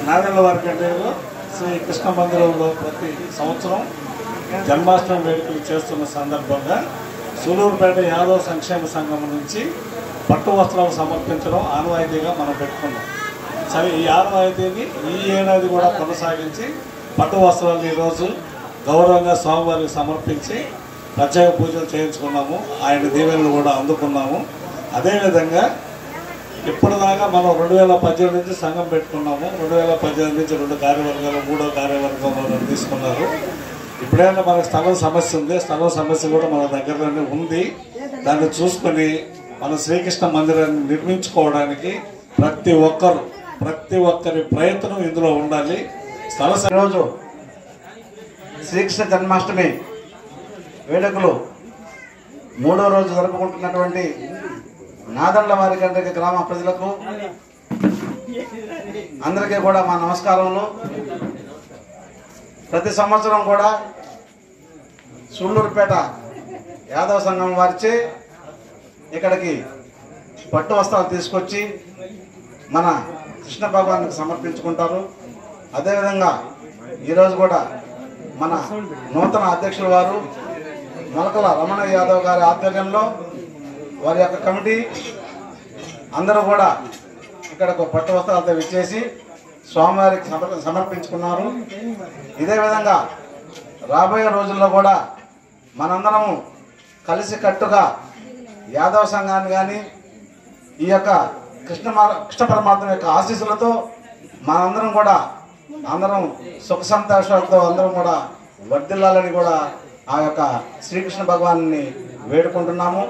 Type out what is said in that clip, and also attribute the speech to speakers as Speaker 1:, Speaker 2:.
Speaker 1: నాదెళ్ల వారి కంటేలో శ్రీ కృష్ణ మందిరంలో ప్రతి సంవత్సరం జన్మాష్టమి వేడుకలు చేస్తున్న సందర్భంగా సూలూరుపేట యాదవ్ సంక్షేమ సంఘం నుంచి పట్టు వస్త్రాలు సమర్పించడం ఆనవాయితీగా మనం పెట్టుకున్నాం. సరే, ఈ ఆనవాయితీని ఈ ఏడాది కూడా కొనసాగించి పట్టు వస్త్రాలను ఈరోజు గౌరవంగా స్వామివారికి సమర్పించి ప్రత్యేక పూజలు చేయించుకున్నాము. ఆయన దీవెనలు కూడా అందుకున్నాము. అదేవిధంగా ఇప్పటిదాకా మనం 2018 నుంచి సంఘం పెట్టుకున్నాము. 2018 నుంచి 2 కార్యవర్గాలు, 3వ కార్యవర్గం తీసుకున్నారు. ఇప్పుడైనా మనకు స్థలం సమస్య ఉంది. స్థలం సమస్య కూడా మన దగ్గరలోనే ఉంది. దాన్ని చూసుకొని మన శ్రీకృష్ణ మందిరాన్ని నిర్మించుకోవడానికి ప్రతి ఒక్కరి ప్రయత్నం ఇందులో ఉండాలి.
Speaker 2: రోజు శ్రీకృష్ణ జన్మాష్టమి వేడుకలు 3వ రోజు జరుపుకుంటున్నటువంటి నాదెళ్ల వారి కండ్రిక గ్రామ ప్రజలకు అందరికీ కూడా మా నమస్కారములు. ప్రతి సంవత్సరం కూడా సూళ్ళూరుపేట యాదవ సంఘం వారిచే ఇక్కడికి పట్టు వస్త్రాలు తీసుకొచ్చి మన కృష్ణ భగవానికి సమర్పించుకుంటారు. అదేవిధంగా ఈరోజు కూడా మన నూతన అధ్యక్షుల వారు మొలకల రమణ యాదవ్ గారి ఆధ్వర్యంలో వారి యొక్క కమిటీ అందరూ కూడా ఇక్కడకు పట్టు వస్త్రాలతో విచ్చేసి స్వామివారికి సమర్పించుకున్నారు. ఇదే విధంగా రాబోయే రోజుల్లో కూడా మనందరము కలిసి కట్టుగా యాదవ సంఘాన్ని కానీ ఈ యొక్క కృష్ణ పరమాత్మ యొక్క ఆశీస్సులతో మనందరం కూడా అందరం సుఖ సంతోషాలతో అందరం కూడా వర్ధిల్లాలని కూడా ఆ యొక్క శ్రీకృష్ణ భగవాన్ని వేడుకుంటున్నాము.